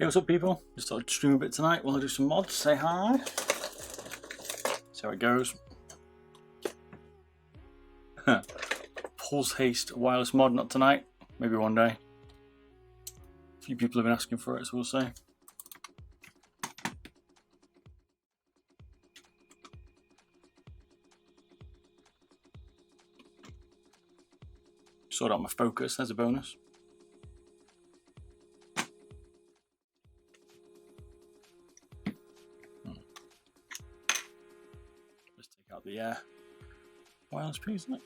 Hey, what's up, people? Just thought I'd stream a bit tonight while I do some mods. Say hi. See how it goes. Pulse Haste wireless mod, not tonight. Maybe one day. A few people have been asking for it, so we'll see. Sort out my focus, there's a bonus. Let's take out the wireless piece, isn't it?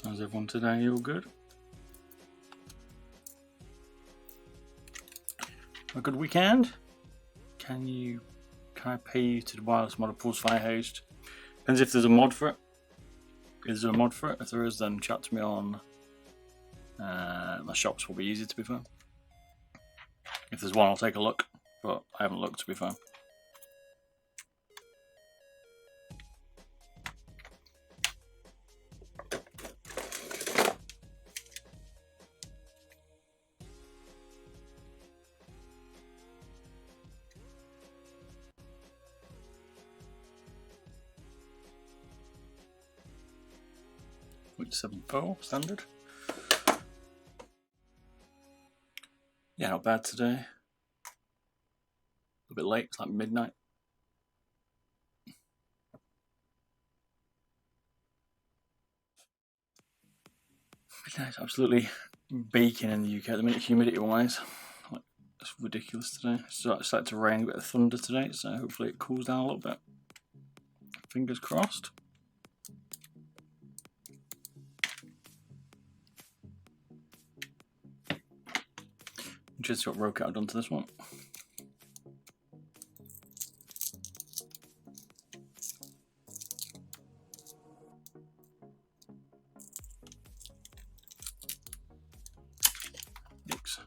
How's everyone today? You all good? A good weekend? Can I pay you to the wireless mod of Pulse Fire Haste? Depends if there's a mod for it. Is there a mod for it? If there is, then chat to me on my shops will be easy, to be fair. If there's one, I'll take a look, but I haven't looked, to be fair. Which 7.4 standard. Yeah, not bad today. A bit late, it's like midnight. Midnight's absolutely baking in the UK at the minute, humidity wise. Like, it's ridiculous today. It's started to rain, a bit of thunder today, so hopefully it cools down a little bit. Fingers crossed. Just what Roke I've done to this one. Yikes.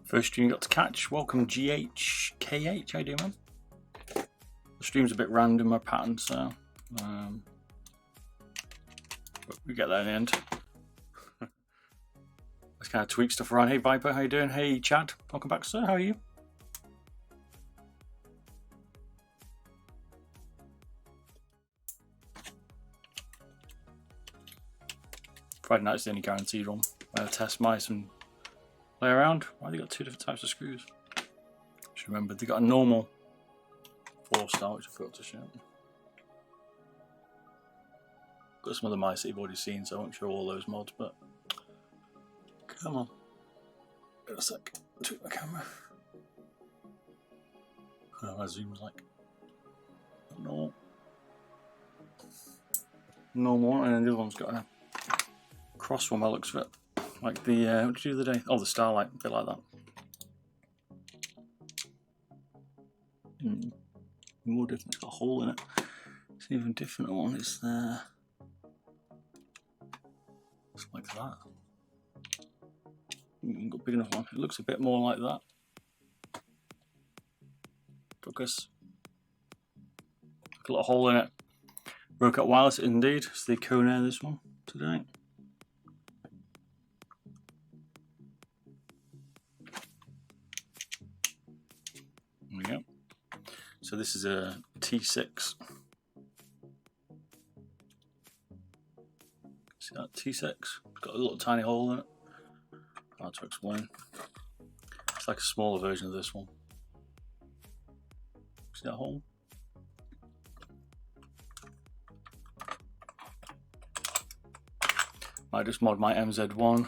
First stream you got to catch. Welcome GHKH. How you doing, man? The stream's a bit random, my pattern, so but we get there in the end. Let's kind of tweak stuff around. Hey Viper, how you doing? Hey Chad, welcome back, sir. How are you? Friday night's the only guaranteed one. I'll test mice and play around. Why have they got two different types of screws? Just remember they got a normal 4-star, which I forgot to show. Got some other mice that you've already seen, so I won't show all those mods, but come on. Wait a sec. Tweak my camera. Oh, my zoom's like normal. Normal, and then the other one's got a cross one by the looks of it. Like the, what did you do the other day? Oh, the Starlight, a bit like that. More different, it's got a hole in it. It's an even different one, it's there. It's like that. Got a big enough one. It looks a bit more like that. Focus. A little hole in it. Broke out wireless indeed. It's the Conair, this one today. There we go. So this is a T6. See that T6? It's got a little tiny hole in it. Hard to explain. It's like a smaller version of this one. See that hole? I just mod my MZ1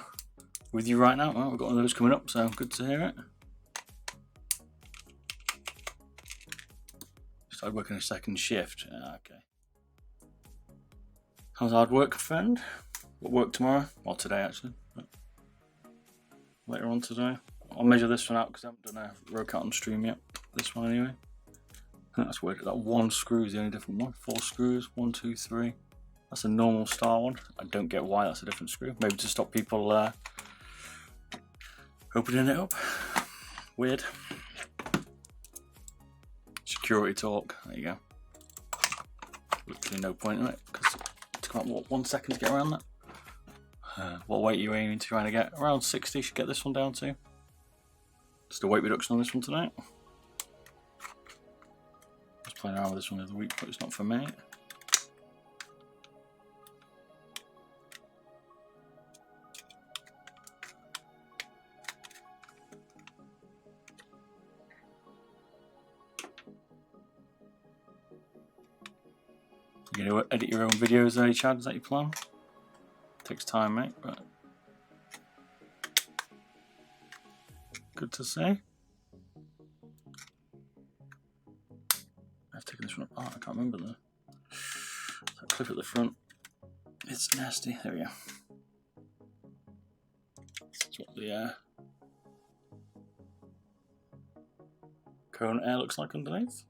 with you right now. Well, we've got one of those coming up, so good to hear it. Started working a second shift. Okay. How's hard work, friend? Got work tomorrow? Well, today actually. But later on today. I'll measure this one out because I haven't done a row count on stream yet. This one anyway. I think that's weird. That one screw is the only different one. 4 screws. 1, 2, 3. That's a normal star one. I don't get why that's a different screw. Maybe to stop people opening it up. Weird. Security talk. There you go. Literally no point in it because it took about what, 1 second to get around that. What weight are you aiming to trying to get? Around 60 should get this one down to. Just a weight reduction on this one tonight. I was playing around with this one the other week, but it's not for me. You're going to edit your own videos there, Chad? Is that your plan? Takes time, mate, but good to see. I've taken this one apart, I can't remember that clip at the front. It's nasty. There we go. That's what the cone air looks like underneath.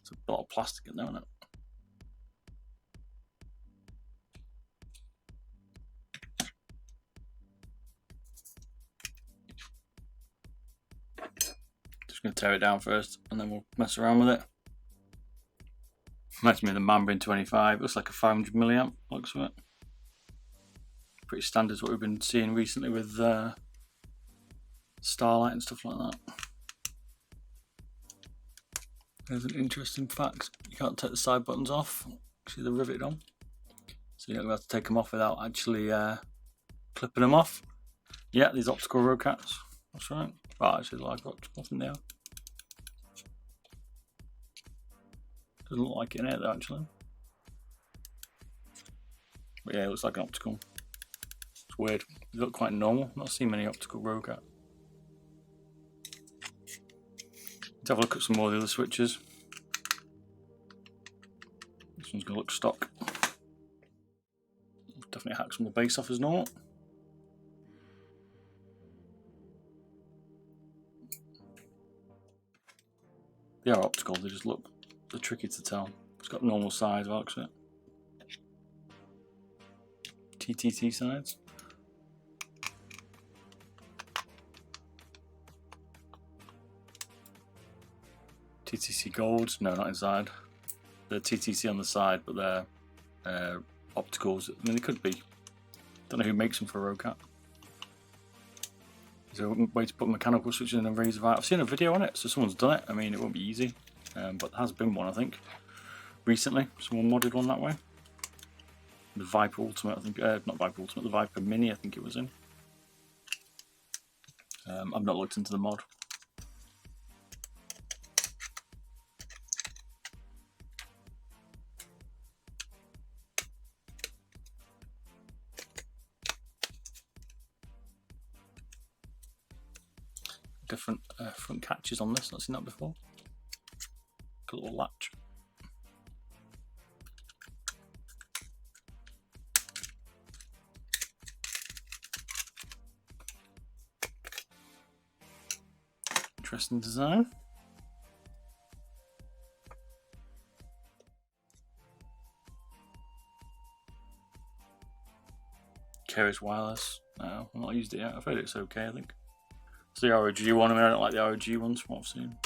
It's a lot of plastic in there, isn't it? Just going to tear it down first and then we'll mess around with it. Reminds me of the Mambrin 25. Looks like a 500 milliamp. Looks of it. Pretty standard what we've been seeing recently with Starlight and stuff like that. There's an interesting fact. You can't take the side buttons off. See, they're riveted on. So you don't have to take them off without actually clipping them off. Yeah, these optical row cats. That's right. Well, actually, like optical, I think they are. Doesn't look like it in here though, actually. But yeah, it looks like an optical. It's weird. They look quite normal. Not seen many optical row cat. Let's have a look at some more of the other switches. This one's going to look stock. Definitely hack some of the base off as normal. They are optical, they just look, they're tricky to tell. It's got normal size, looks it. TTT sides. TTC golds, no, not inside. They're TTC on the side, but they're opticals. I mean, they could be. Don't know who makes them for a row cat. Is there a way to put mechanical switches in a razor vise? I've seen a video on it, so someone's done it. I mean, it won't be easy, but there has been one, I think, recently. Someone modded one that way. The Viper Ultimate, I think. Not Viper Ultimate, the Viper Mini, I think it was in. I've not looked into the mod. Different front catches on this, not seen that before. A little latch. Interesting design. Keris wireless. No, I've not used it yet. I've heard it's okay, I think. It's the ROG one. I mean, I don't like the ROG ones from what I've seen.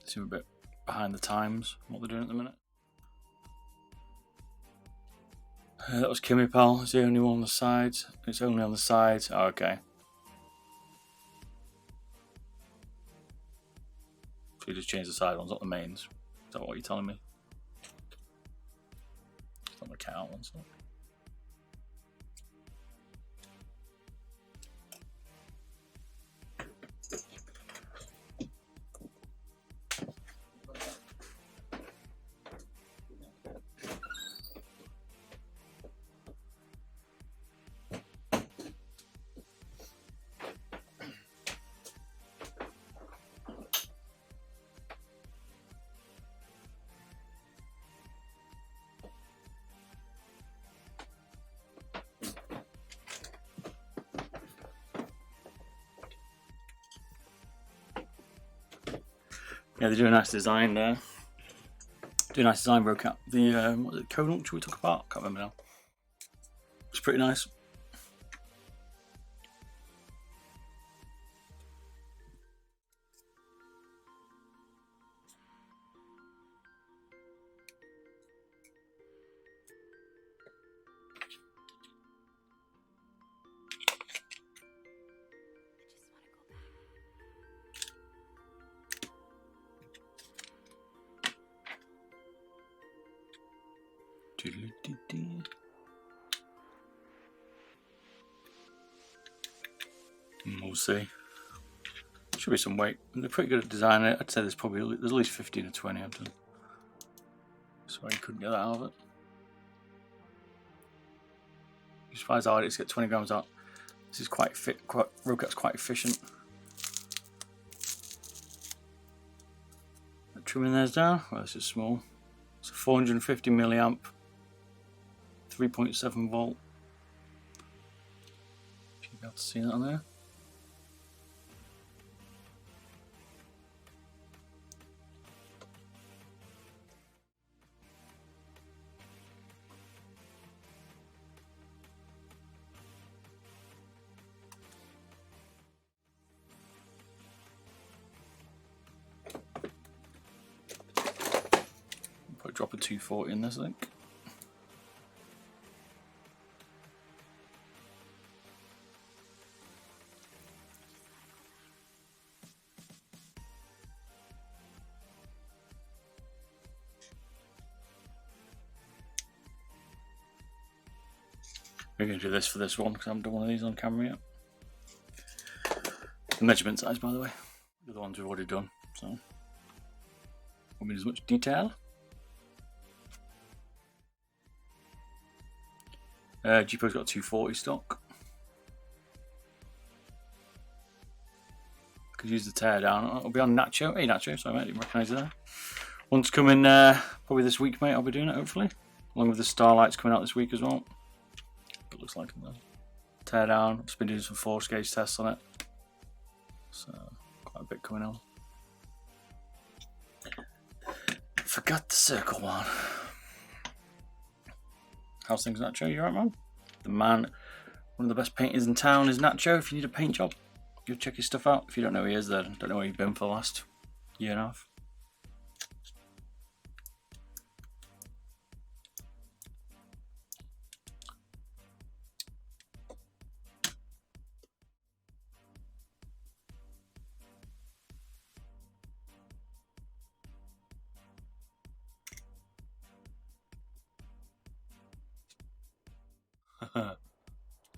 They seem a bit behind the times, what they're doing at the minute. That was Kimmy Pal. It's the only one on the sides. It's only on the sides. Oh, okay. So you just change the side ones, not the mains. Is that what you're telling me? It's not the cat out ones. Yeah, they do a nice design there. Do a nice design, broke out the what was it, cone we took apart? Can't remember now. It's pretty nice. We'll see. Should be some weight. They're pretty good at designing it. I'd say there's at least 15 or 20 of them. Sorry, you couldn't get that out of it. I'm surprised how hard it is to get 20 grams out. This is quite fit. Rocat's quite efficient. Trimming theirs down. Well, this is small. It's a 450 milliamp, 3.7 volt. Should be able to see that on there. Put a drop of 240 in this, I think. We're going to do this for this one because I haven't done one of these on camera yet. The measurement size, by the way, are the ones we've already done, so won't be as much detail. Jeepo's got 240 stock. Could use the tear down. It'll be on Nacho. Hey Nacho, sorry mate, I didn't recognise you there. One's coming probably this week, mate. I'll be doing it hopefully, along with the Starlights coming out this week as well. It looks like them. Tear down. I've just been doing some force gauge tests on it, so quite a bit coming on. Forgot the circle one. How's things, Nacho? You alright, man? The man, one of the best painters in town is Nacho. If you need a paint job, go check his stuff out. If you don't know who he is, then don't know where he's been for the last year and a half.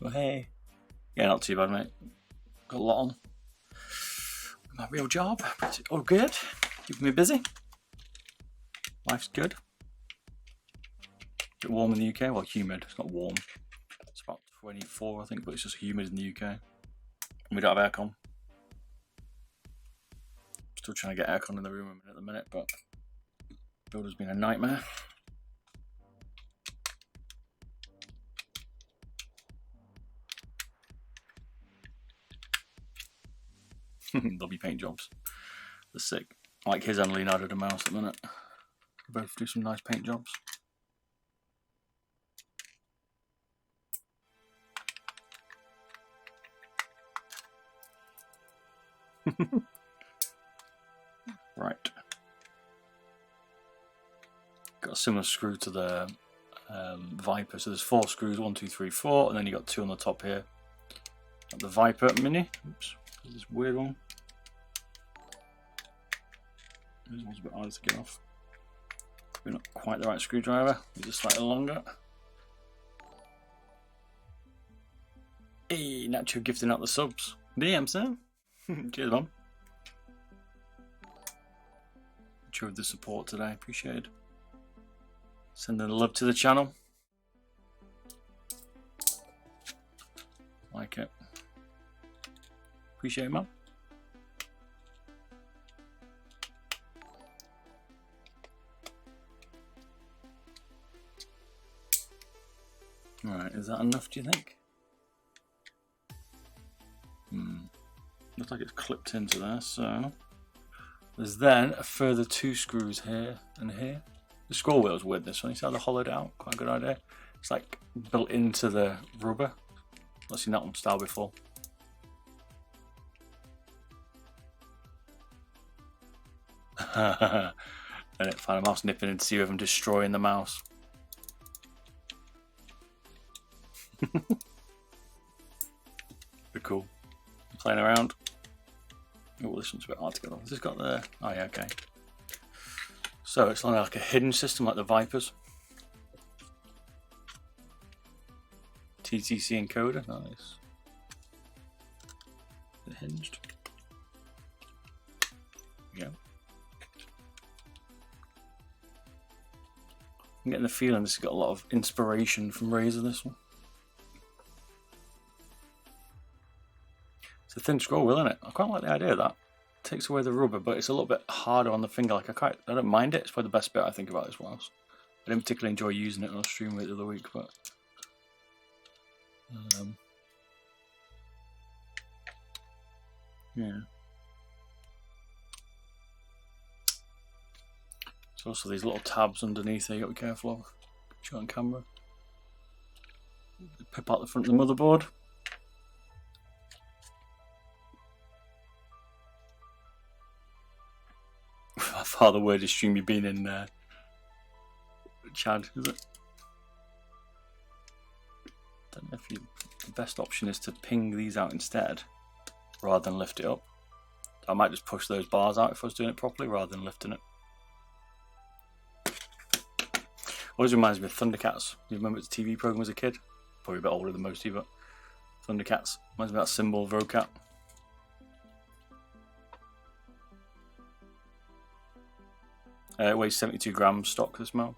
Well, hey. Yeah, not too bad, mate. Got a lot on. My real job. All good. Keeping me busy. Life's good. A bit warm in the UK. Well, humid. It's not warm. It's about 24, I think, but it's just humid in the UK. And we don't have aircon. Still trying to get aircon in the room at the minute, but builder's been a nightmare. Lovely paint jobs. They're sick. I like his and Leonardo da Mouse at the minute. They both do some nice paint jobs. Right. Got a similar screw to the Viper. So there's 4 screws, 1, 2, 3, 4, and then you got 2 on the top here. Got the Viper Mini. Oops. This weird one. This one's a bit harder to get off. Probably not quite the right screwdriver. It's just slightly longer. Hey, Nacho gifting out the subs. DM, sir. Cheers, man. Showed the support today. Appreciate it. Sending the love to the channel. Like it. Appreciate it, man. Alright, is that enough, do you think? Looks like it's clipped into there, so There's then a further 2 screws here and here. The scroll wheel's weird, this one. You see how they're hollowed out? Quite a good idea. It's like built into the rubber. I've seen that one style before. And it find a mouse nipping in to see if I'm destroying the mouse. Pretty cool. Playing around. Oh, this one's a bit hard to get on. This has got the. Oh, yeah, okay. So it's like a hidden system like the Vipers. TTC encoder, nice. Is it hinged? Yeah. I'm getting the feeling this has got a lot of inspiration from Razer, this one. It's a thin scroll wheel, isn't it? I quite like the idea of that. It takes away the rubber, but it's a little bit harder on the finger. Like I don't mind it. It's probably the best bit I think about this one. I didn't particularly enjoy using it on a stream with it the other week, but yeah. There's also these little tabs underneath there you got to be careful of. Show on camera. Pip out the front of the motherboard. How far the weirdest stream you've been in, Chad, is it? Don't know if the best option is to ping these out instead, rather than lift it up. I might just push those bars out if I was doing it properly, rather than lifting it. Always reminds me of Thundercats. You remember the TV program as a kid? Probably a bit older than most of you, but Thundercats. Reminds me of that symbol, Vrocat. It weighs 72 grams stock, this mouse.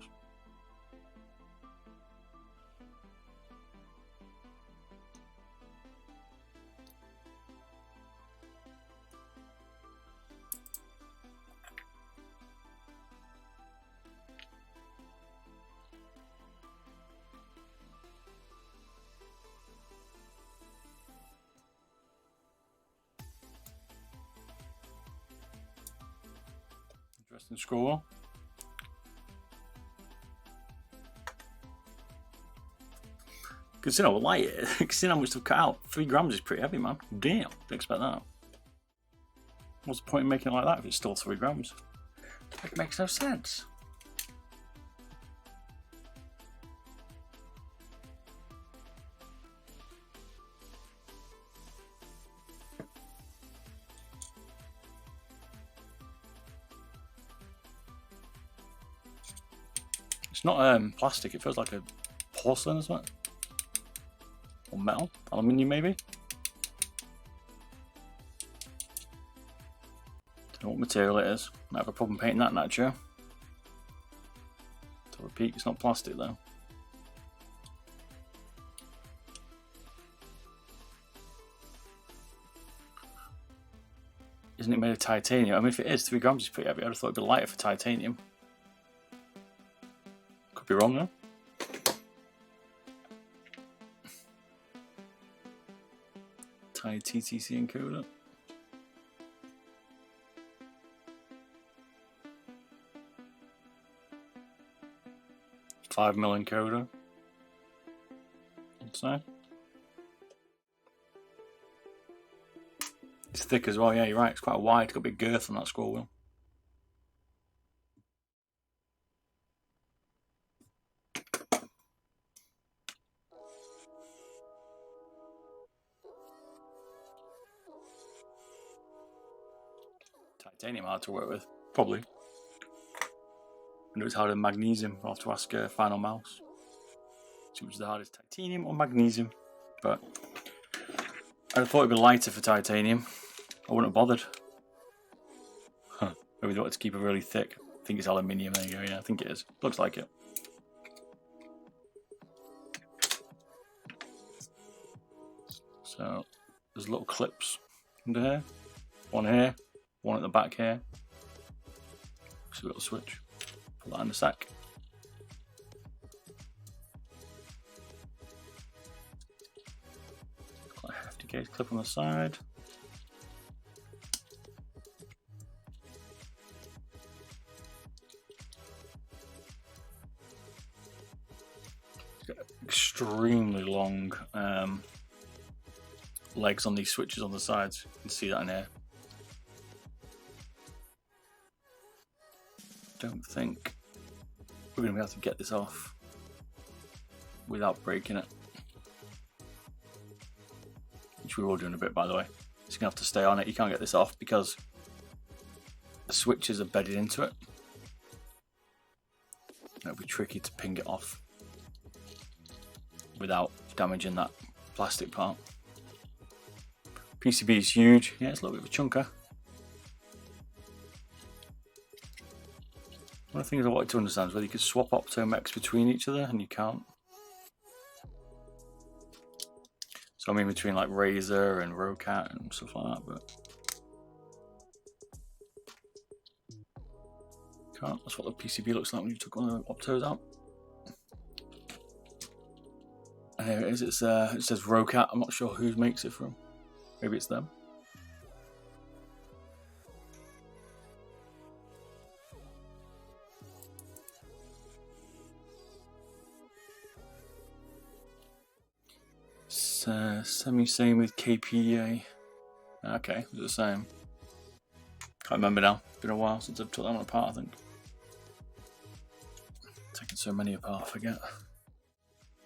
Interesting scroll wheel. Considering how light it is, considering how much they've cut out, 3 grams is pretty heavy, man. Damn, didn't expect that. What's the point in making it like that if it's still 3 grams? It makes no sense. It's not plastic, it feels like a porcelain, isn't it? Or metal, aluminium maybe. Don't know what material it is. Might have a problem painting that nature. To repeat, it's not plastic though. Isn't it made of titanium? I mean, if it is, 3 grams is pretty heavy. I'd have thought it'd be lighter for titanium. Could be wrong though. Tiny TTC encoder. $5 mm encoder. What's that? It's thick as well, yeah, you're right. It's quite wide, it's got a big girth on that scroll wheel. Titanium hard to work with, probably. I know it's harder than magnesium. I'll have to ask Final Mouse. See which is the hardest, titanium or magnesium. But I thought it'd be lighter for titanium. I wouldn't have bothered. Huh. Maybe they wanted to keep it really thick. I think it's aluminium. There you go. Yeah, I think it is. Looks like it. So there's little clips under here. One here. One at the back here. Just a little switch. Put that in the sack. Quite a hefty gauge clip on the side. extremely long legs on these switches on the sides. You can see that in here. Don't think we're going to be able to get this off without breaking it. Which we will do in a bit, by the way. It's going to have to stay on it. You can't get this off because the switches are bedded into it. It'll be tricky to ping it off without damaging that plastic part. PCB is huge. Yeah, it's a little bit of a chunker. One of the things I wanted to understand is whether you could swap optomecs between each other, and you can't. So I mean between like Razer and Rocat and stuff like that, but can't. That's what the PCB looks like when you took one of the optos out. And here it is. It says Rocat. I'm not sure who makes it from. Maybe it's them. Semi-same with KPA. Okay, it's the same. Can't remember now. Been a while since I've took that one apart, I think. Taking so many apart, I forget.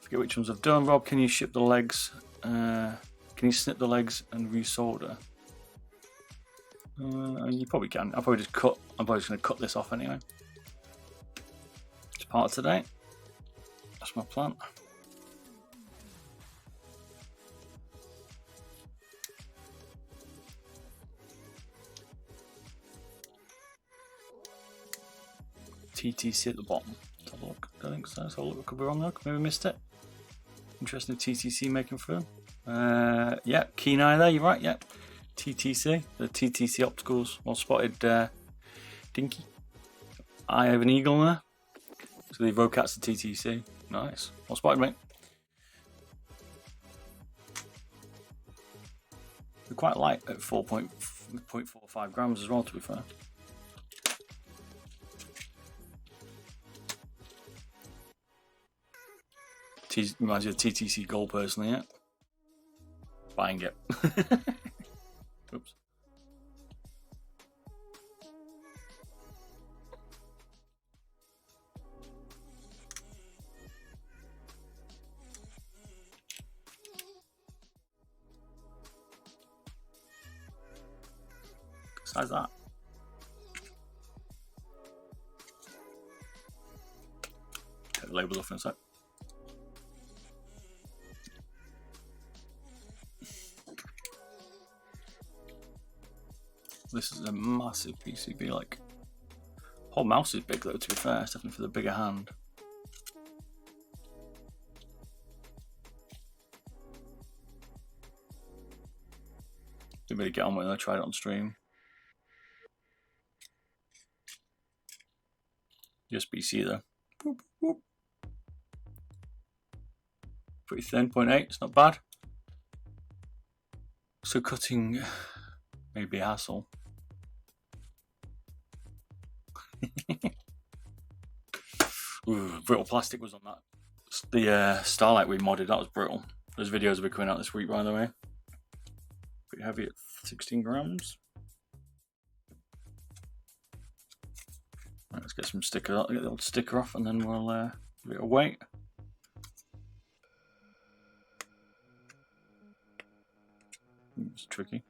Forget which ones I've done. Rob, can you ship the legs? Can you snip the legs and resolder? You probably can. I'm probably just going to cut this off anyway. It's part of today. That's my plan. TTC at the bottom. Let's have a look. I don't think so. Let's have a look. Could be wrong though. Maybe missed it. Interesting TTC making film. Yeah, keen eye there. You're right. Yeah, TTC. The TTC opticals. Well spotted. Dinky. Eye of an eagle there. So the Rocat's the TTC. Nice. Well spotted, mate. They're quite light at 4.45 grams as well, to be fair. Reminds me of TTC Gold personally, yeah. Buying it. Oops. Besides that. Take the labels off in a sec. This is a massive PCB, like, whole mouse is big though, to be fair, it's definitely for the bigger hand. Didn't really get on with it, I tried it on stream. USB-C though. Boop, boop. Pretty thin, 0.8, it's not bad. So cutting may be a hassle. Ooh, brittle plastic was on that. The Starlight we modded, that was brittle. Those videos will be coming out this week, by the way. Pretty heavy at 16 grams. Right, let's get some sticker, get the old sticker off, and then we'll give it a weight. It's tricky.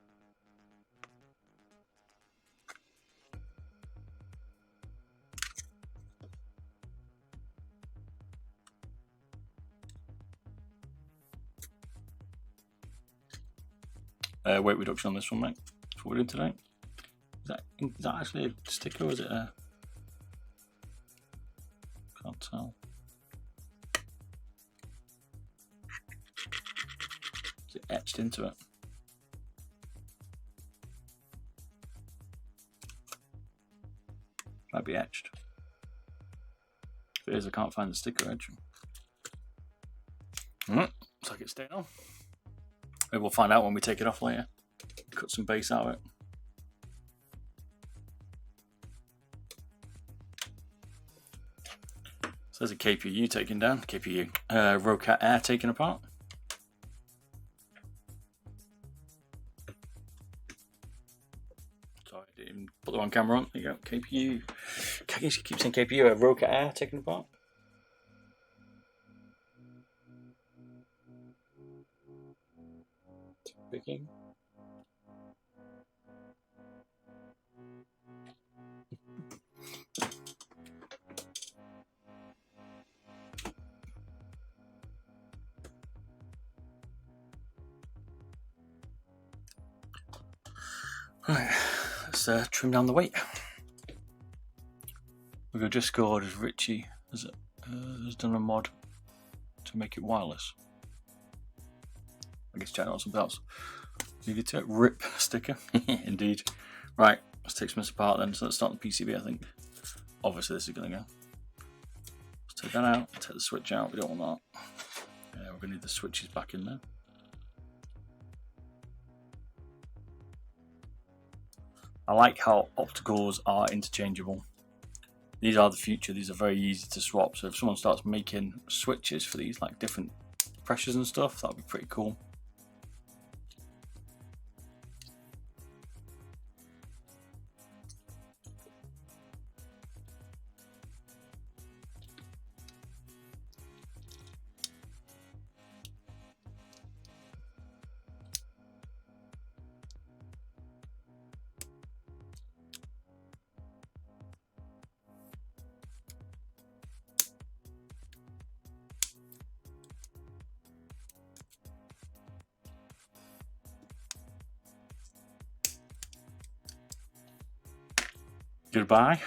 Weight reduction on this one, mate. That's what we're doing today. Is that actually a sticker or is it a... Can't tell. Is it etched into it? Might be etched. If it is, I can't find the sticker edge. Looks like it's staying on. Maybe we'll find out when we take it off later. Cut some base out of it. So there's a KPU taken down, KPU, Rocat Air taken apart. Sorry, I didn't even put the wrong camera on. There you go, KPU. I guess you keep saying KPU, Rocat Air taken apart. Picking. Right, let's trim down the weight. We've just scored as Richie has done a mod to make it wireless. I guess check out something else. Leave it to it. RIP sticker. Indeed. Right, let's take some of this apart then. So let's start the PCB, I think. Obviously this is going to go. Let's take that out, take the switch out, we don't want that. Yeah, we're going to need the switches back in there. I like how opticals are interchangeable. These are the future, these are very easy to swap. So if someone starts making switches for these, like different pressures and stuff, that would be pretty cool. Goodbye.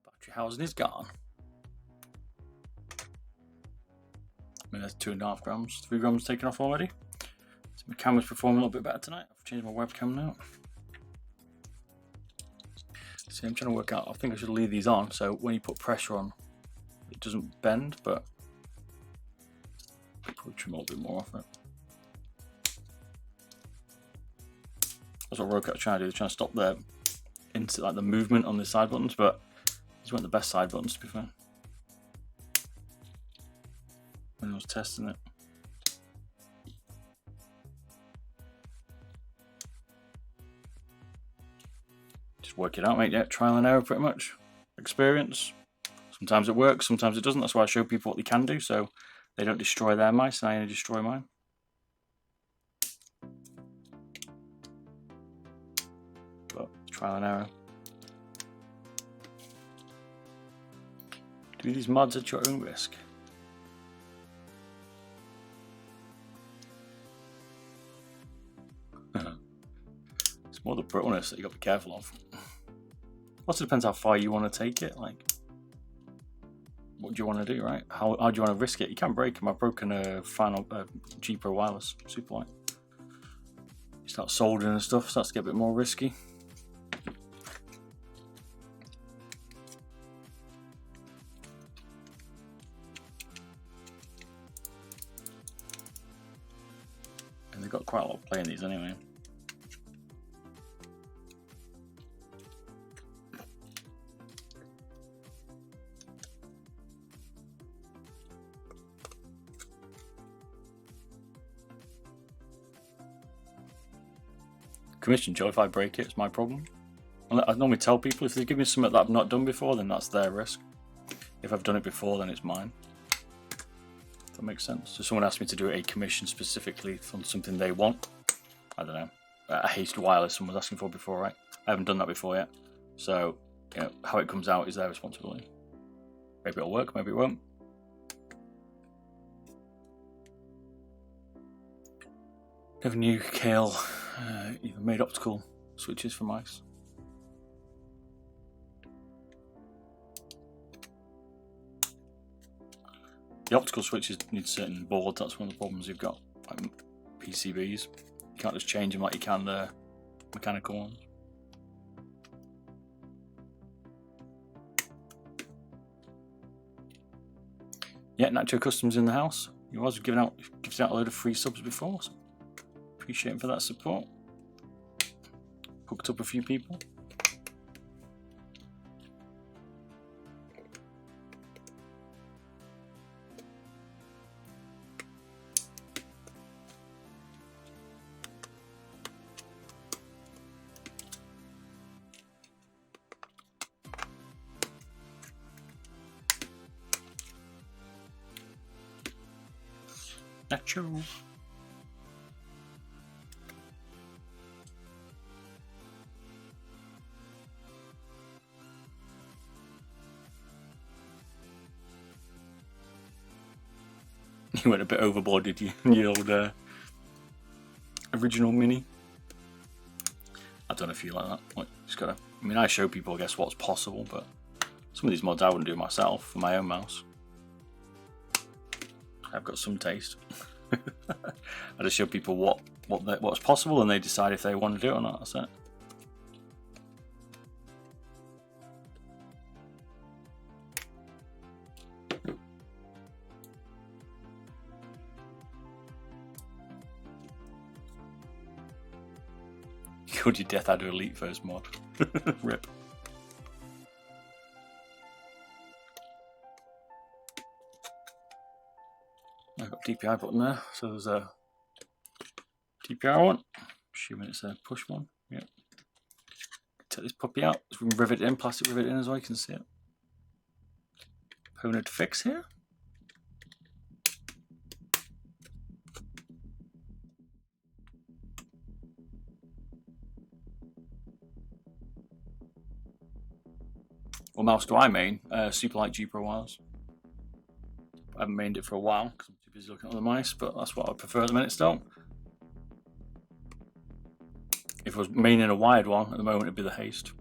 Battery housing is gone. I mean, that's 2.5 grams, 3 grams taken off already. So my camera's performing a little bit better tonight. I've changed my webcam now. See, I'm trying to work out, I think I should leave these on so when you put pressure on, it doesn't bend, but I'll probably trim a little bit more off it. That's what Rocat's trying to do, they're trying to stop the movement on the side buttons, but these weren't the best side buttons to be fair. When I was testing it. Just work it out, mate, yeah, trial and error pretty much. Experience. Sometimes it works, sometimes it doesn't. That's why I show people what they can do so they don't destroy their mice and I only destroy mine. But trial and error. Do these mods at your own risk. It's more the brittleness that you got to be careful of. Also depends how far you want to take it. Like, what do you want to do, right? How do you want to risk it? You can't break them. I've broken a final G Pro wireless super light. You start soldering and stuff, starts to get a bit more risky. And they've got quite a lot of play in these anyway. Commission, Joe, if I break it, it's my problem. I normally tell people if they give me something that I've not done before, then that's their risk. If I've done it before, then it's mine. If that makes sense. So someone asked me to do a commission specifically for something they want. I don't know. A Haste wireless someone was asking for before, right? I haven't done that before yet. So, you know, how it comes out is their responsibility. Maybe it'll work, maybe it won't. Never knew Kale even made optical switches for mice. The optical switches need certain boards, that's one of the problems you've got. Like PCBs. You can't just change them like you can the mechanical ones. Yeah, Nacho Customs in the house. He was giving out a load of free subs before, so appreciate him for that support. Hooked up a few people. Nacho. You went a bit overboard, did you? The old original mini. I don't know if you like that. Like, just gotta. I mean, I show people, I guess, what's possible, but some of these mods I wouldn't do myself for my own mouse. I've got some taste. I just show people what's possible, and they decide if they want to do it or not. That's it. Killed your death out of Elite first mod. Rip. I've got DPI button there, so there's a DPI one. Assuming it's a push one. Yep. Take this puppy out. It's riveted in, plastic riveted in as well. You can see it. Opponent fix here. What mouse do I main? Superlight G Pro Wireless. I haven't mained it for a while because I'm too busy looking at the mice, but that's what I prefer at the minute still. If I was maining a wired one, at the moment it'd be the Haste.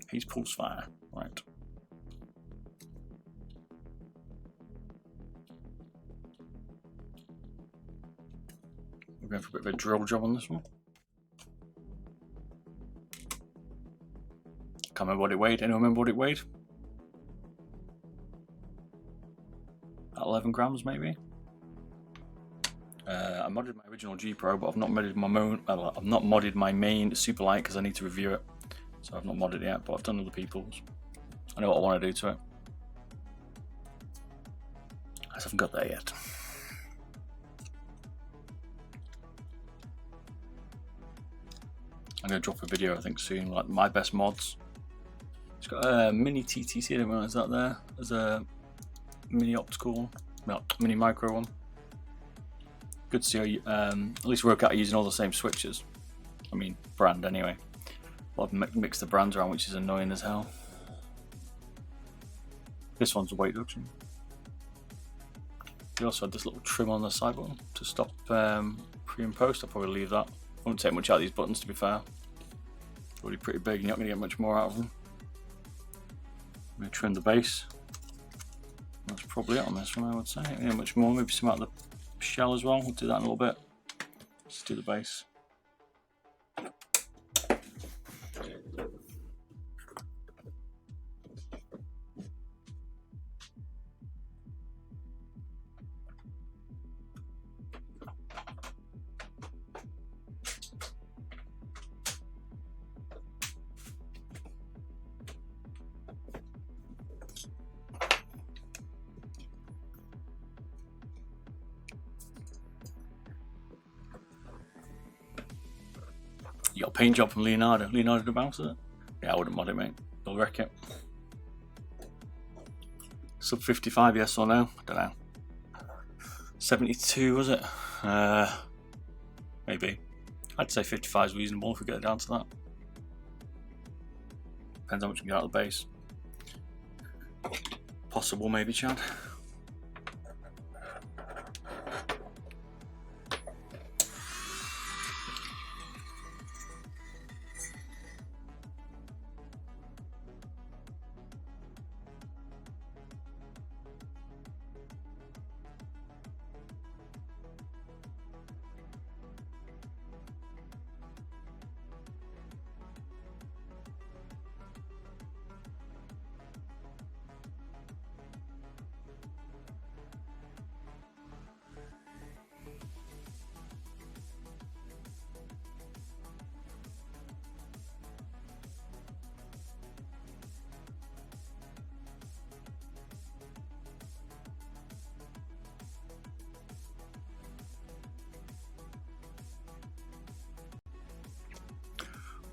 Haste Pulse Fire, right. We're going for a bit of a drill job on this one. Can't remember what it weighed. Anyone remember what it weighed? About 11 grams maybe. I modded my original G Pro, but I've not modded my main Superlight because I need to review it. So I've not modded it yet, but I've done other people's. I know what I want to do to it. I just haven't got there yet. I'm going to drop a video I think soon, like my best mods. It's got a mini TTC, I didn't realise that there. There's a mini optical, no, mini micro one. Good to see how you, at least work out using all the same switches. I mean, brand anyway. Well, I've mixed the brands around, which is annoying as hell. This one's a weight reduction. You also had this little trim on the side button to stop pre and post. I'll probably leave that. Won't take much out of these buttons, to be fair. Already pretty big, you're not going to get much more out of them. I'm going to trim the base. That's probably it on this one, I would say. Yeah, much more, maybe some out of the shell as well. We'll do that in a little bit. Let's do the base. You got a paint job from Leonardo. Leonardo the Bounce, is it? Yeah, I wouldn't mod it, mate. They'll wreck it. Sub 55, yes or no? I don't know. 72, was it? Maybe. I'd say 55 is reasonable if we get it down to that. Depends how much we get out of the base. Possible, maybe, Chad.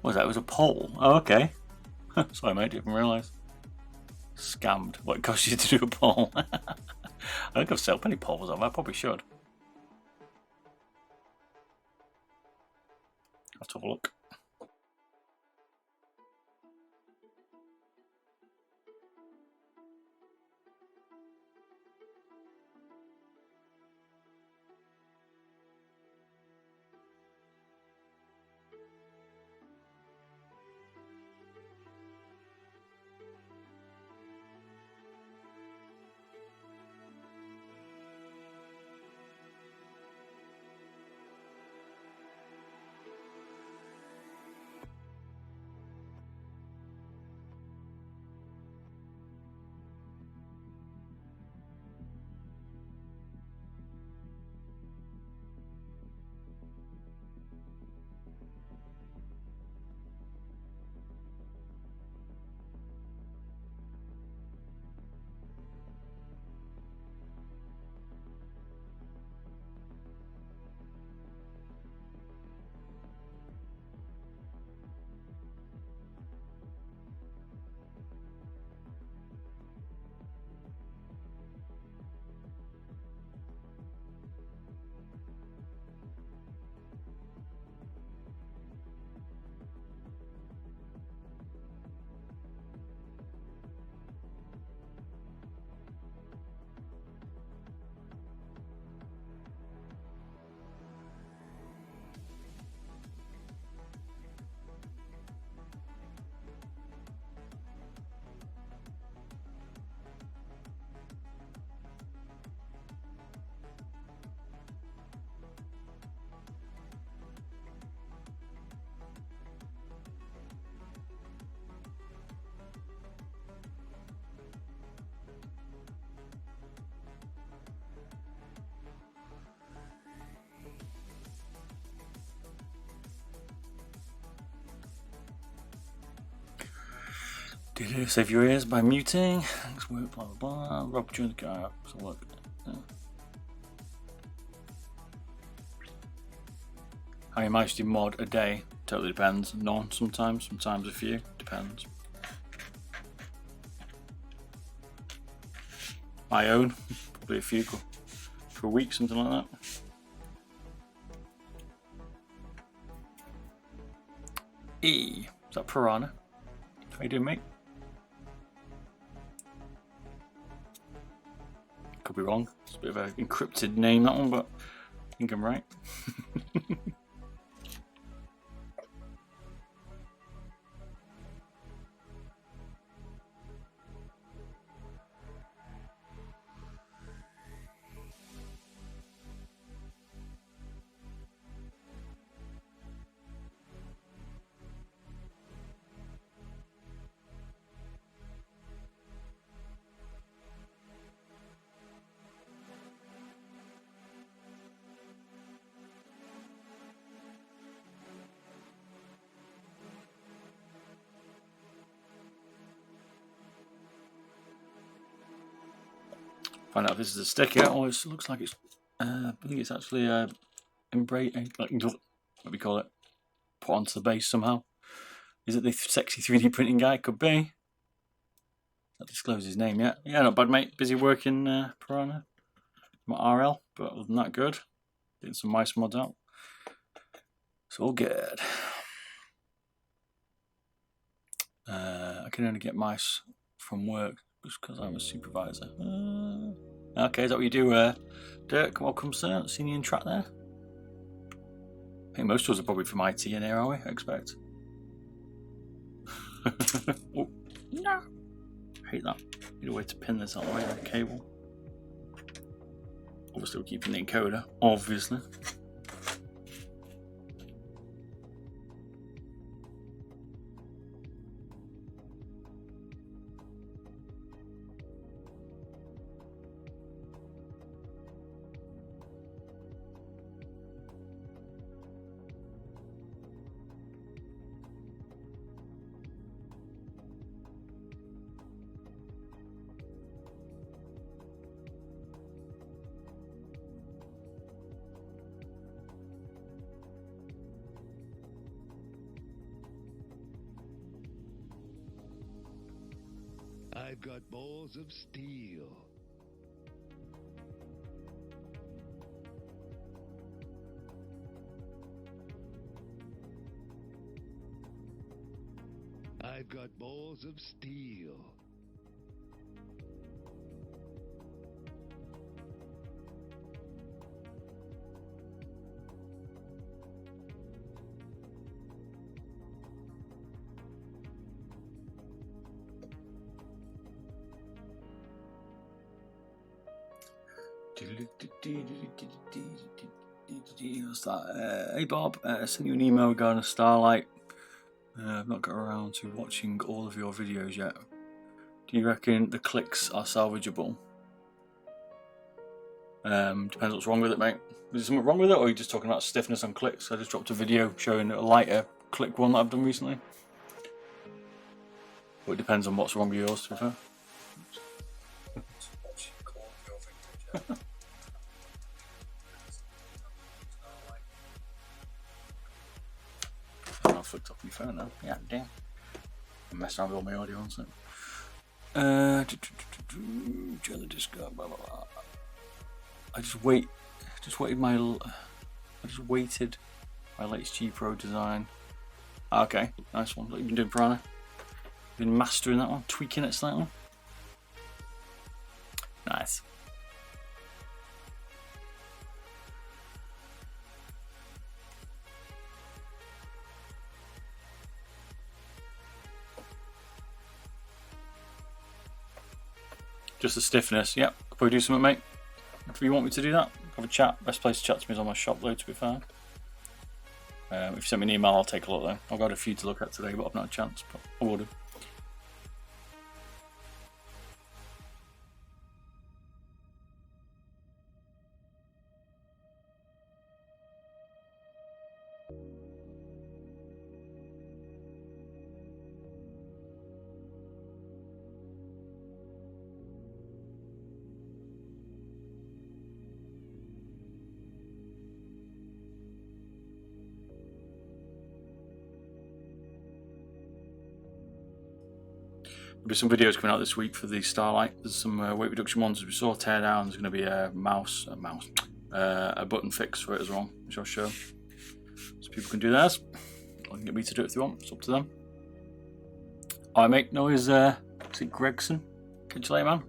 What was that? It was a pole. Oh, okay. Sorry, mate. Didn't realise. Scammed. What it cost you to do a poll? I don't think I've set up any polls on. I probably should. Let's have a look. Did it save your ears by muting? Thanks, work, blah blah blah. Rob during the guy. So look. How you manage to mod a day totally depends. None sometimes, sometimes a few. Depends. My own, probably a few for a week, something like that. E. Is that Piranha? How you doing, mate? Could be wrong. It's a bit of an encrypted name, that one, but I think I'm right. Find out if this is a sticker. Oh, it looks like it's. I think it's actually like what we call it, put onto the base somehow. Is it the sexy 3D printing guy? Could be. Not disclose his name yet. Yeah, not bad, mate. Busy working Piranha. My RL, but other than that, good. Getting some mice mods out. It's all good. I can only get mice from work just because I'm a supervisor. Okay, is that what you do, Dirk? Welcome, sir. Seen you in track there. I think most of us are probably from IT in here, are we? I expect. Oh, no! I hate that. Need a way to pin this out of the way with a cable. Obviously, we're keeping the encoder, obviously. I've got balls of steel. I've got balls of steel. What's that? Hey Bob, I sent you an email regarding Starlight. I've not got around to watching all of your videos yet. Do you reckon the clicks are salvageable? Depends what's wrong with it, mate. Is there something wrong with it, or are you just talking about stiffness on clicks? I just dropped a video showing a lighter click one that I've done recently. But it depends on what's wrong with yours, to be fair. I've flicked off my phone now. Yeah, damn. I'm messing around with all my audio on so. Join the Discord, blah blah blah. I just waited my latest G Pro design. Okay, nice one. What have you been doing, Piranha? Been mastering that one, tweaking it slightly. Nice. Just the stiffness. Yep. Could probably do something, mate. If you want me to do that, have a chat. Best place to chat to me is on my shop, though, to be fair. If you send me an email, I'll take a look, though. I've got a few to look at today, but I've not had a chance. But I will do. There'll be some videos coming out this week for the Starlight. There's some weight reduction ones. As we saw teardown, there's going to be a button fix for it as well, which I'll show. So people can do theirs. Or can get me to do it if they want. It's up to them. Alright, mate. No, is it Gregson? Catch you later, man.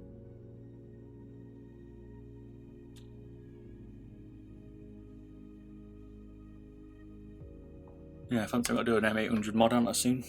Yeah, I fancy I've got to do an M800 mod on that soon.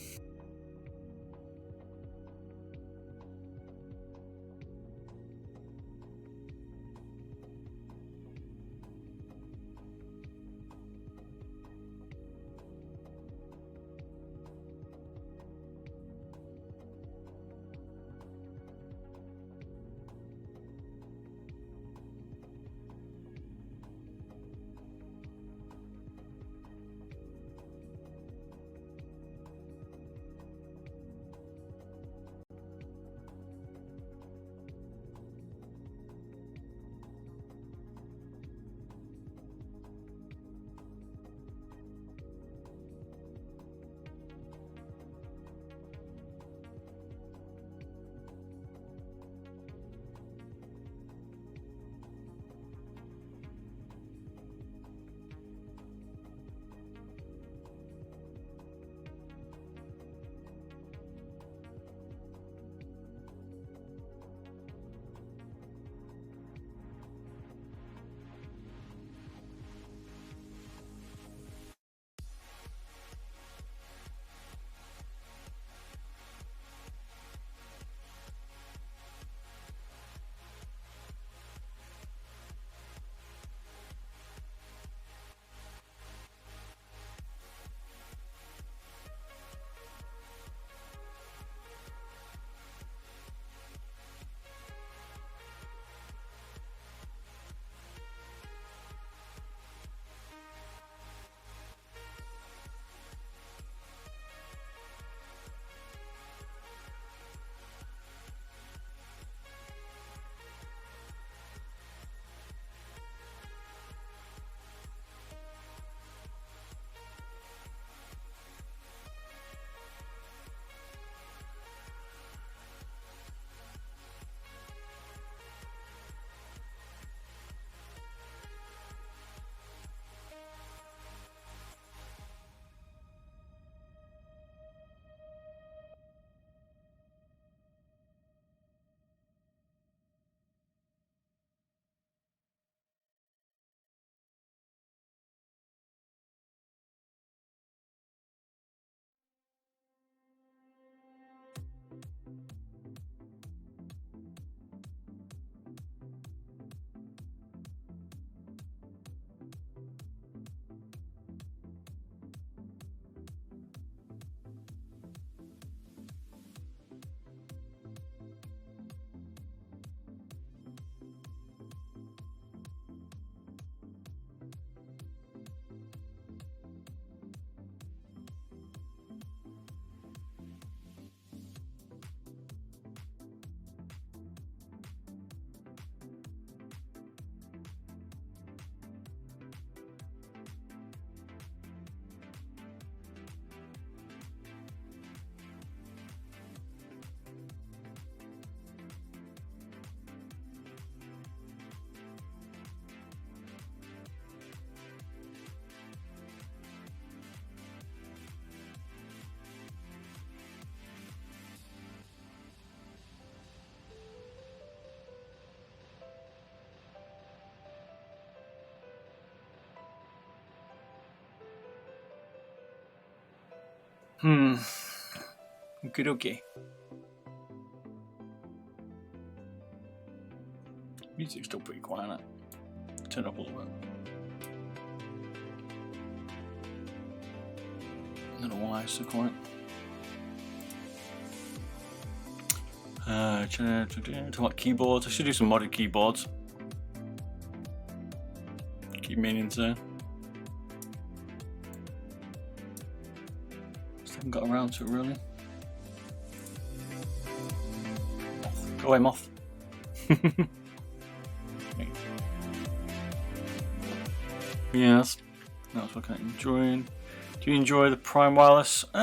Good, okay. Music's still pretty quiet, isn't it? Turn up a little bit. I don't know why it's so quiet. Talk about keyboards. I should do some modded keyboards. Keep meaning to. Just haven't got around to it really. Go away, moth. Yes, that's what I'm enjoying. Do you enjoy the Prime Wireless? It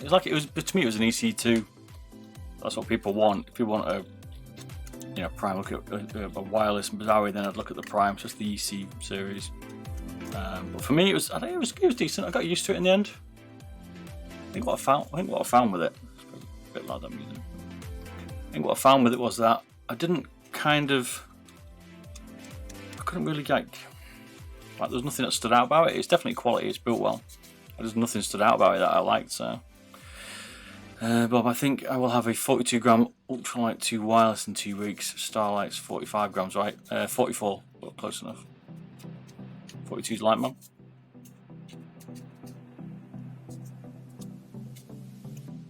was to me. It was an EC2. That's what people want. If people want a Prime, look at a wireless Mazari, then I'd look at the Prime. It's just the EC series. But for me, I think it was decent. I got used to it in the end. I think what I found with it, it's a bit loud that music. I think what I found with it was that I couldn't really like there was nothing that stood out about it. It's definitely quality. It's built well. There's nothing stood out about it that I liked. So, Bob, I think I will have a 42 gram ultralight 2 wireless in 2 weeks. Starlight's 45 grams, right? 44, but close enough. 42's light, man.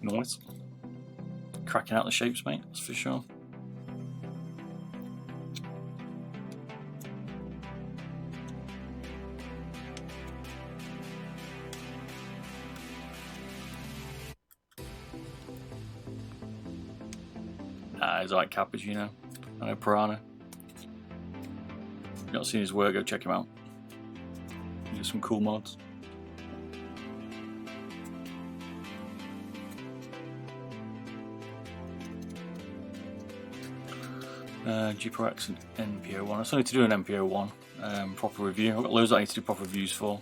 Nice. Cracking out the shapes, mate. That's for sure. He's like Cappuccino. I know Piranha. If you've not seen his work, go check him out. He does some cool mods. GPRX and NPO1. I still need to do an NPO1 proper review. I've got loads that I need to do proper reviews for.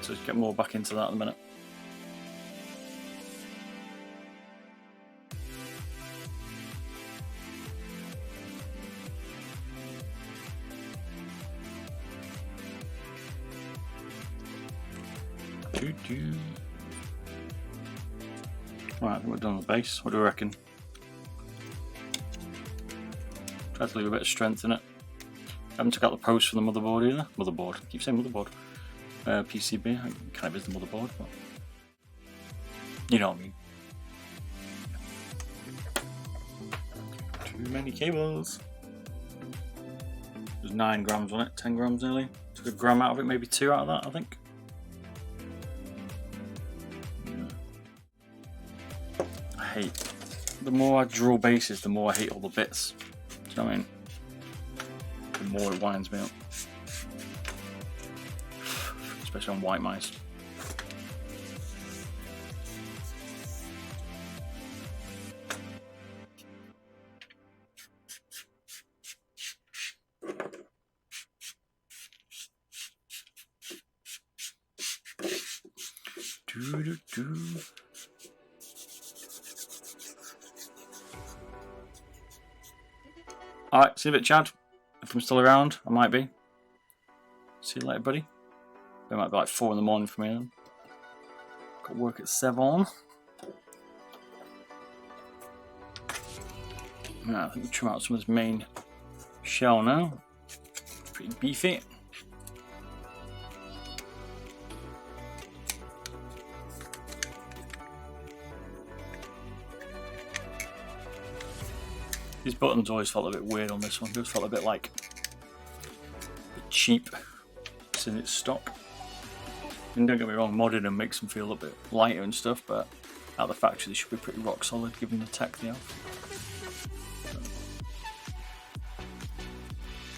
So get more back into that in a minute. Right, I think we're done with the base. What do we reckon? Try to leave a bit of strength in it. Haven't took out the post for the motherboard either. Motherboard. I keep saying motherboard. PCB. It kind of is the motherboard, but you know what I mean. Too many cables. There's 9 grams on it. 10 grams nearly. Took a gram out of it. Maybe 2 out of that, I think. The more I draw bases, the more I hate all the bits. Do you know what I mean? The more it winds me up. Especially on white mice. Alright, see you in a bit, Chad. If I'm still around, I might be. See you later, buddy. It might be like 4 in the morning for me then. Got work at 7. Now, I think we'll trim out some of this main shell now. Pretty beefy. These buttons always felt a bit weird on this one. It felt a bit like a bit cheap. It's in its stock. And don't get me wrong, modding them makes them feel a bit lighter and stuff, but out of the factory they should be pretty rock solid given the tech they have.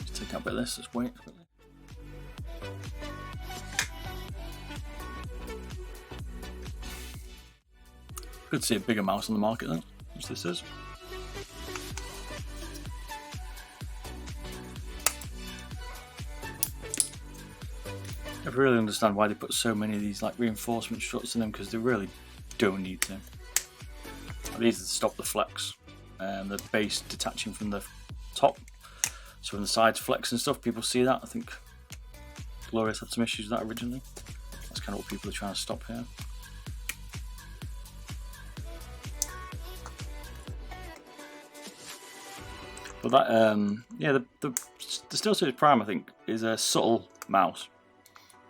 Let's take out a bit of this, let's wait. Good to see a bigger mouse on the market though, which this is. I really understand why they put so many of these like reinforcement struts in them, because they really don't need to. These are to stop the flex and the base detaching from the top, so from the sides flex and stuff. People see that. I think Glorious had some issues with that originally. That's kind of what people are trying to stop here. But that, yeah, the SteelSeries Prime, I think, is a subtle mouse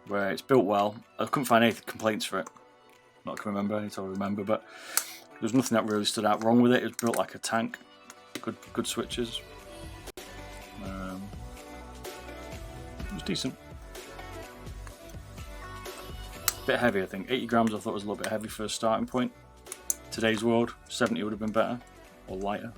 where it's built well. I couldn't find any complaints for it. Not can remember, I need to remember, but there's nothing that really stood out wrong with it. It's built like a tank. Good switches. It was decent. Bit heavy, I think. 80 grams I thought was a little bit heavy for a starting point. Today's world, 70 would have been better, or lighter.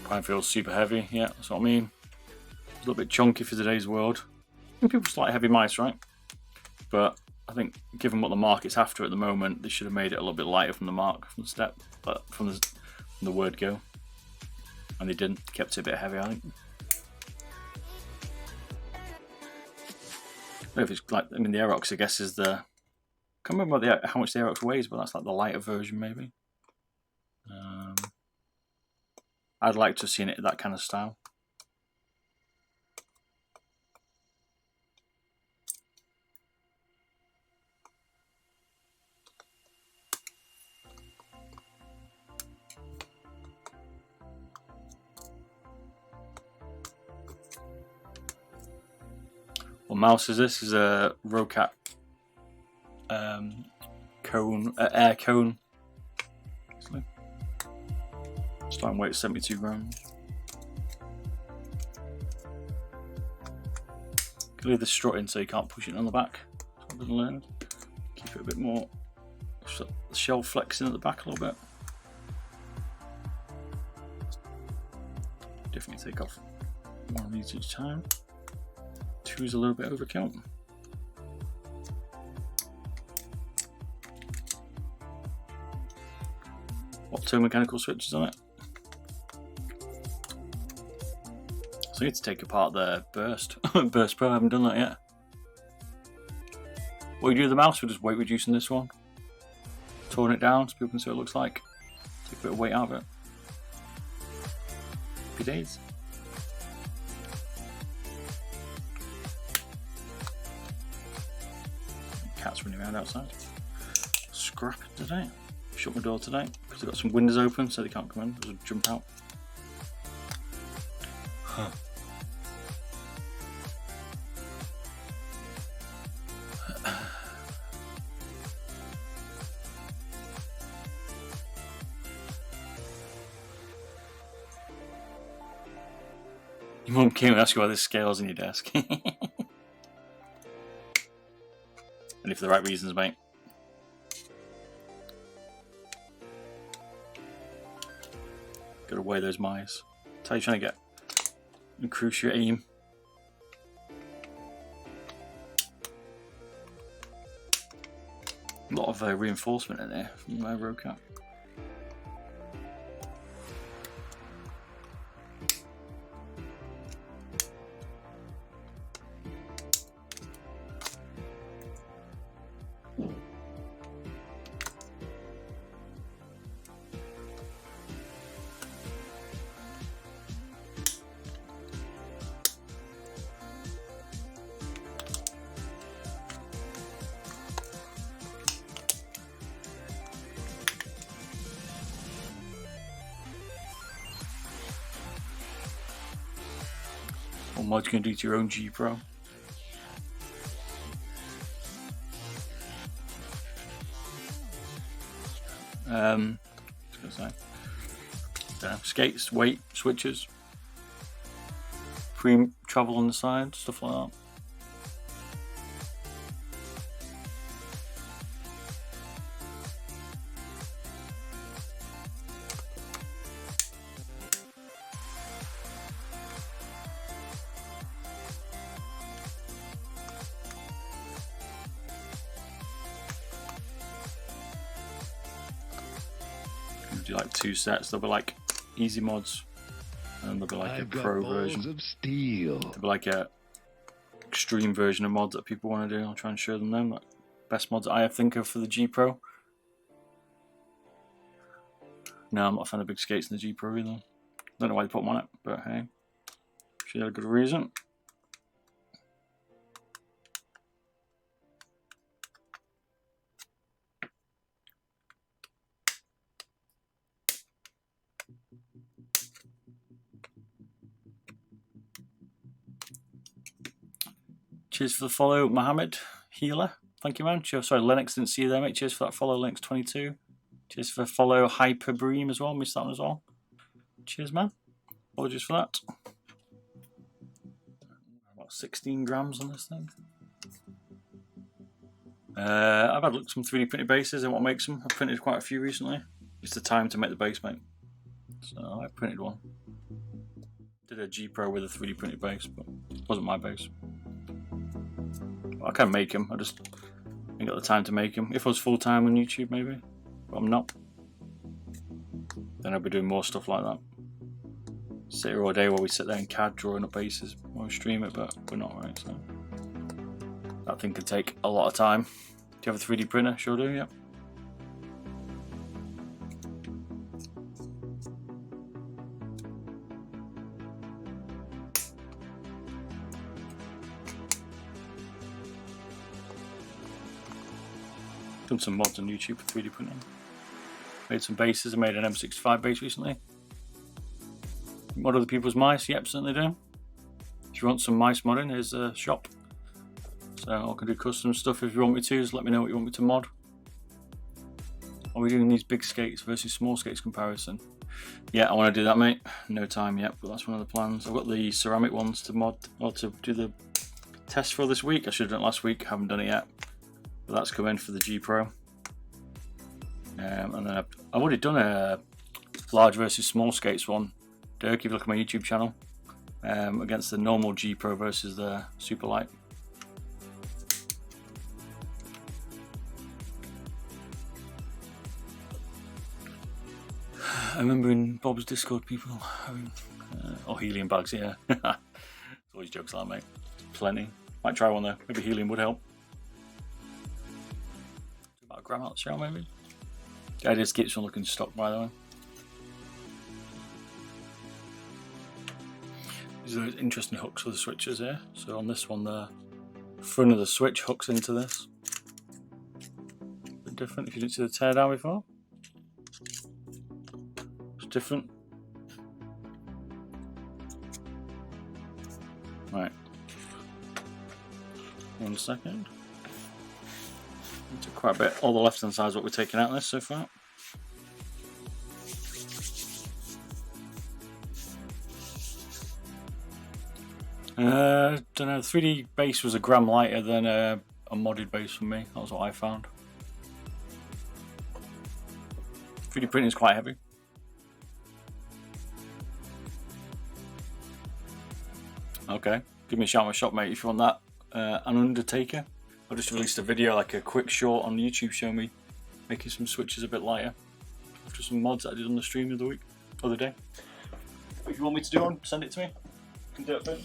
Prime feels super heavy, yeah, that's what I mean. It's a little bit chunky for today's world. I think people just like heavy mice, right? But I think given what the market's after at the moment, they should have made it a little bit lighter from the step, but from the word go. And they didn't, kept it a bit heavy, I think. If it's like, I mean, the Aerox, I guess, is the. I can't remember how much the Aerox weighs, but that's like the lighter version, maybe. I'd like to have seen it that kind of style. What mouse is this? This is a Rocat cone, air cone. Starting weight 72 grams. Leave the strut in so you can't push it on the back. So it doesn't land. Keep it a bit more. So the shell flexing at the back a little bit. Definitely take off one of these each time. Two is a little bit overkill. Optomechanical switches on it. So I need to take apart the Burst. Burst Pro, I haven't done that yet. What you do with the mouse, we're just weight reducing this one. Torn it down so people can see what it looks like. Take a bit of weight out of it. Happy days. Cat's running around outside. Scrap today. Shut my door today because I've got some windows open so they can't come in. They'll jump out. Huh. Your mum came and asked you why there's scales in your desk. And if for the right reasons, mate. Gotta weigh those mice. That's how you're trying to get increase your aim. A lot of reinforcement in there from my Rocat. What mod you can do to your own G Pro? Skates, weight, switches, free travel on the side, stuff like that. do like 2 sets. There'll be like easy mods, and there'll be like I've a got pro balls version. of steel. There'll be like a extreme version of mods that people want to do. I'll try and show them them. Like best mods I think of for the G Pro. No, I'm not a fan of big skates in the G Pro either. Don't know why they put them on it, but hey, she had a good reason. Cheers for the follow, Mohammed Healer. Thank you, man. Sorry, Lennox, didn't see you there, mate. Cheers for that follow, Lennox22. Cheers for the follow, Hyperbream as well. Missed that one as well. Cheers, man. Apologies for that. About 16 grams on this thing. I've had a look at some 3D printed bases and what makes them. I've printed quite a few recently. It's the time to make the base, mate. So I printed one. Did a G Pro with a 3D printed base, but it wasn't my base. I can make them, I just ain't got the time to make them. If I was full time on YouTube, maybe, but I'm not. Then I'll be doing more stuff like that. Sit here all day while we sit there in CAD drawing up bases while we stream it, but we're not, right? So that thing could take a lot of time. Do you have a 3D printer? Sure do, yeah. Done some mods on YouTube for 3D printing. Made some bases. I made an M65 base recently. Mod other people's mice? Yep, certainly do. If you want some mice modding, here's a shop. So I can do custom stuff if you want me to. Just let me know what you want me to mod. Are we doing these big skates versus small skates comparison? Yeah, I want to do that, mate. No time yet, but that's one of the plans. I've got the ceramic ones to mod, or to do the test for this week. I should have done it last week. Haven't done it yet. But that's coming for the G Pro. And then I've already done a large versus small skates one. Dirk, if you look at my YouTube channel, against the normal G Pro versus the super light. I remember in Bob's Discord people having, helium bags, yeah. Always jokes like that, mate. Plenty. Might try one though. Maybe helium would help. About a gram out the shell, maybe. The idea is to keep some looking stock, by the way. These are those interesting hooks for the switches here. So on this one, the front of the switch hooks into this. A bit different if you didn't see the teardown before. It's different. Right. 1 second. Took quite a bit. All the left hand side is what we're taking out of this so far. Don't know. 3D base was a gram lighter than a modded base for me. That was what I found. 3D printing is quite heavy. Okay, give me a shout in my shop, mate, if you want that. An Undertaker. I just released a video, like a quick short on YouTube, showing me making some switches a bit lighter after some mods that I did on the stream the other day. If you want me to do one, send it to me. I can do it for you.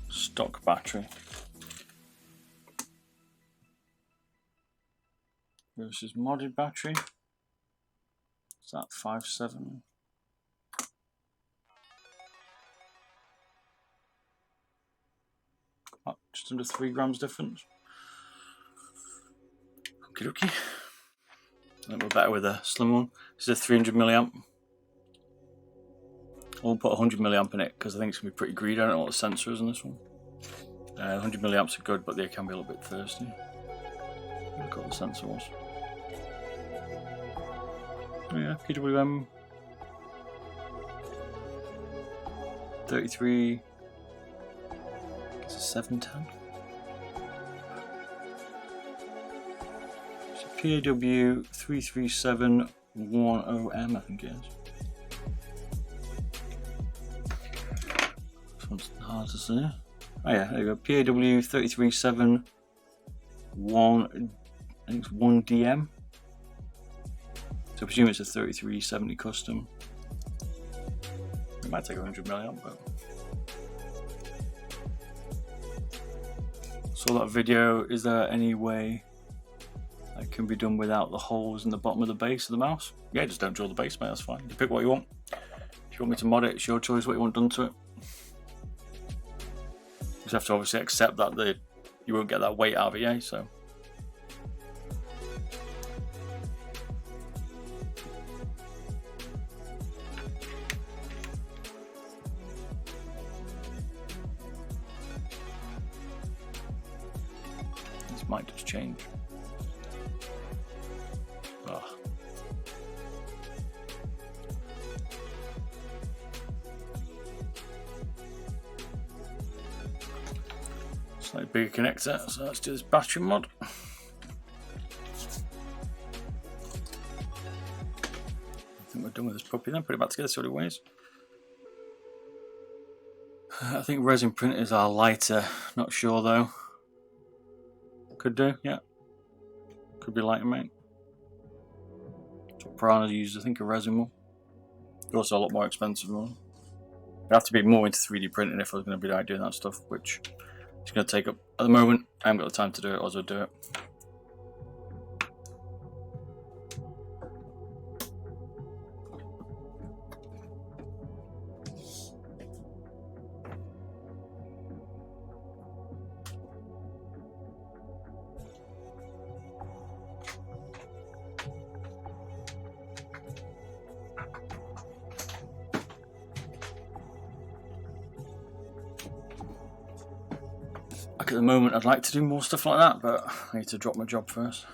Stock battery versus modded battery. Is that 5.7? Oh, just under 3 grams difference. Okie dokie. I think we're better with a slim one. This is a 300 milliamp. I'll put 100 milliamp in it because I think it's going to be pretty greedy. I don't know what the sensor is on this one. 100 milliamps are good, but they can be a little bit thirsty. Look what the sensor was. Oh yeah, PWM 33. It's a 710. PAW 33710M, I think it is. This one's hard to see. Oh yeah, there you go. PAW 33710, I think it's 1DM. So I presume it's a 3370 custom. It might take 100 milliamp, but. Saw that video. Is there any way that can be done without the holes in the bottom of the base of the mouse? Yeah, just don't drill the base, mate, that's fine. You pick what you want. If you want me to mod it, it's your choice what you want done to it. You just have to obviously accept that you won't get that weight out of it, yeah, so. This might just change. Oh. Slightly bigger connector, so let's do this battery mod. I think we're done with this puppy then, put it back together, see what it weighs. I think resin printers are lighter, not sure though. Could do, yeah. Could be lighter, mate. That's what Piranha uses, I think, a resin one. They're also a lot more expensive one. I'd have to be more into 3D printing if I was going to be doing that stuff, which it's going to take up. At the moment, I haven't got the time to do it, or I'll do it. Like at the moment, I'd like to do more stuff like that, but I need to drop my job first.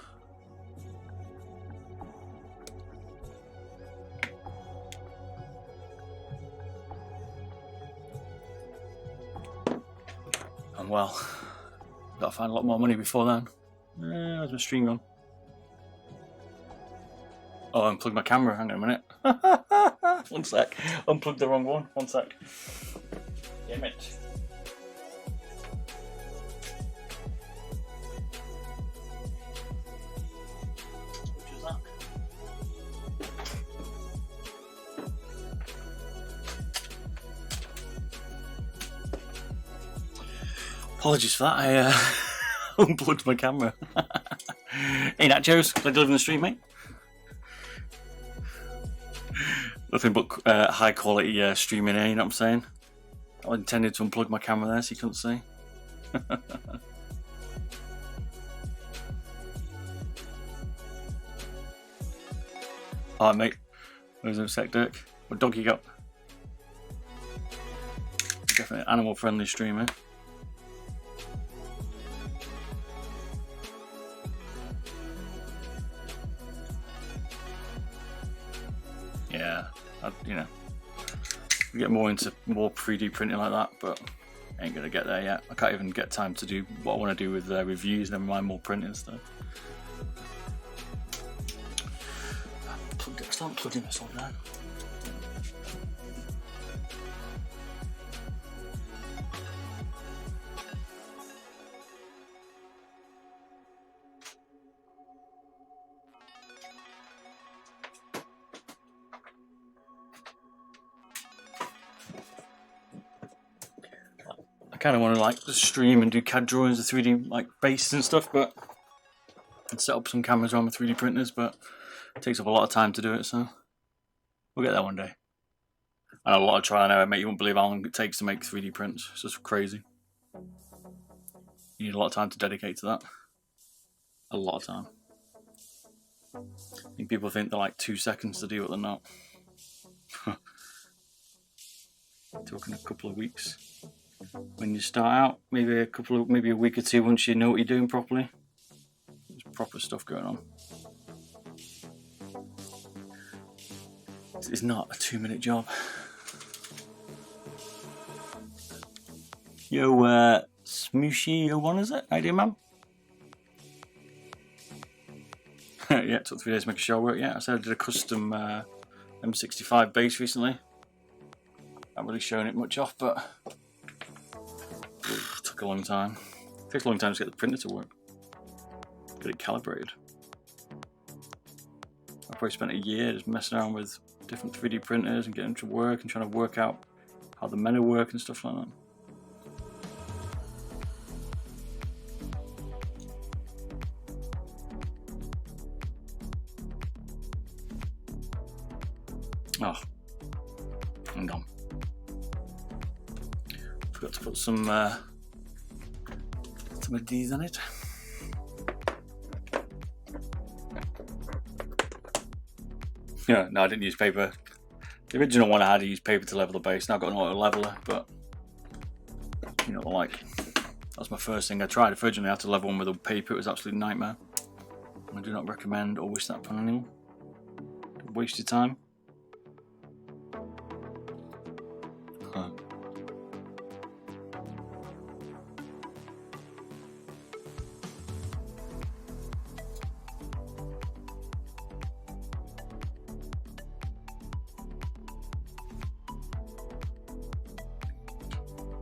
And well, gotta find a lot more money before then. Where's my stream gone? Oh, I unplugged my camera. Hang on a minute. 1 sec. Unplugged the wrong one. 1 sec. Damn it. Which is that? Apologies for that. I unplugged my camera. Hey nachos, glad you're living the stream, mate. Nothing but high quality streaming here, you know what I'm saying? I intended to unplug my camera there so you couldn't see. Alright mate, where's the sec Dirk? What dog you got? Definitely animal friendly streamer. Yeah, you know, we get more into more 3D printing like that, but I ain't gonna get there yet. I can't even get time to do what I want to do with reviews, never mind more printing stuff. Start plugging this on now. I kind of want to like stream and do CAD drawings of 3D like bases and stuff, but and set up some cameras around with 3D printers, but it takes up a lot of time to do it, so we'll get there one day. And a lot of trial and error, mate. You won't believe how long it takes to make 3D prints. It's just crazy. You need a lot of time to dedicate to that. A lot of time. I think people think they're like 2 seconds to do it, they're not. Talking a couple of weeks. When you start out, maybe a week or two once you know what you're doing properly. There's proper stuff going on. It's not a 2-minute job. Yo, Smooshy01, is it? How you doing, man? Yeah, it took 3 days to make a shell work. Yeah, I said I did a custom M65 base recently. Not really showing it much off, but it took a long time. It takes a long time to get the printer to work. Get it calibrated. I probably spent a year just messing around with different 3D printers and getting them to work and trying to work out how the menu work and stuff like that. Oh, hang on. Forgot to put some of these on it. Yeah, no, I didn't use paper. The original one I had to use paper to level the base. Now I've got an auto leveler, but you know what I like. That's my first thing I tried. Originally I had to level one with a paper. It was an absolute nightmare. I do not recommend or wish that upon anyone. Don't waste your time.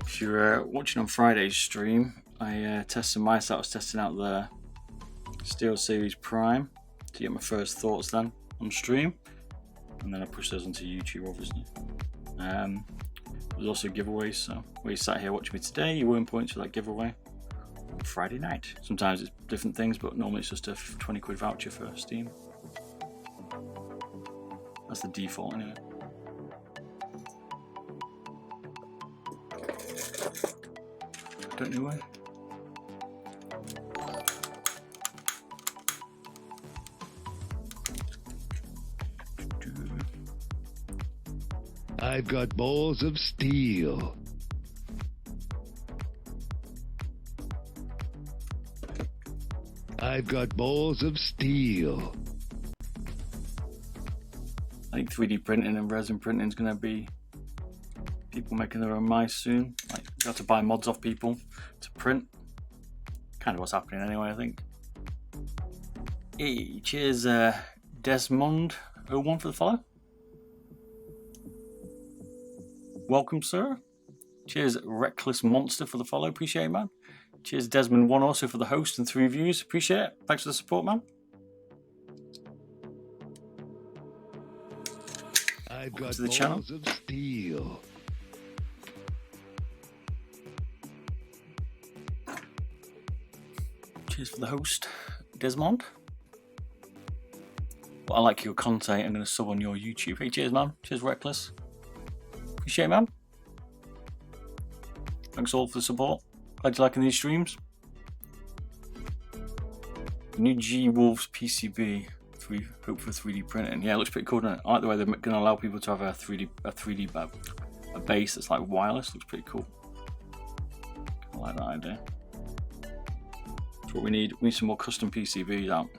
If you're watching on Friday's stream, I tested my set. I was testing out the Steel Series Prime to get my first thoughts then on stream, and then I pushed those onto YouTube obviously. There's also giveaways, so where you sat here watching me today, you earn points for that giveaway on Friday night. Sometimes it's different things, but normally it's just a 20 quid voucher for Steam. That's the default anyway. Don't know why. I've got balls of steel. I've got balls of steel. I think 3D printing and resin printing is going to be people making their own mice soon. Like, you have to buy mods off people to print. Kind of what's happening anyway, I think. Hey, cheers, Desmond01 for the follow. Welcome, sir. Cheers, Reckless Monster for the follow. Appreciate it, man. Cheers, Desmond1 also for the host and 3 views. Appreciate it. Thanks for the support, man. I've got to the balls channel. of steel. Cheers for the host, Desmond. Well, I like your content. I'm going to sub on your YouTube. Hey, cheers, man. Cheers, Reckless. Appreciate it, man. Thanks all for the support. Glad you're liking these streams. New G-Wolves PCB. Hope for 3D printing. Yeah, it looks pretty cool, doesn't it? I like the way they're going to allow people to have a 3D base that's like wireless. Looks pretty cool. I like that idea. That's what we need. We need some more custom PCBs out.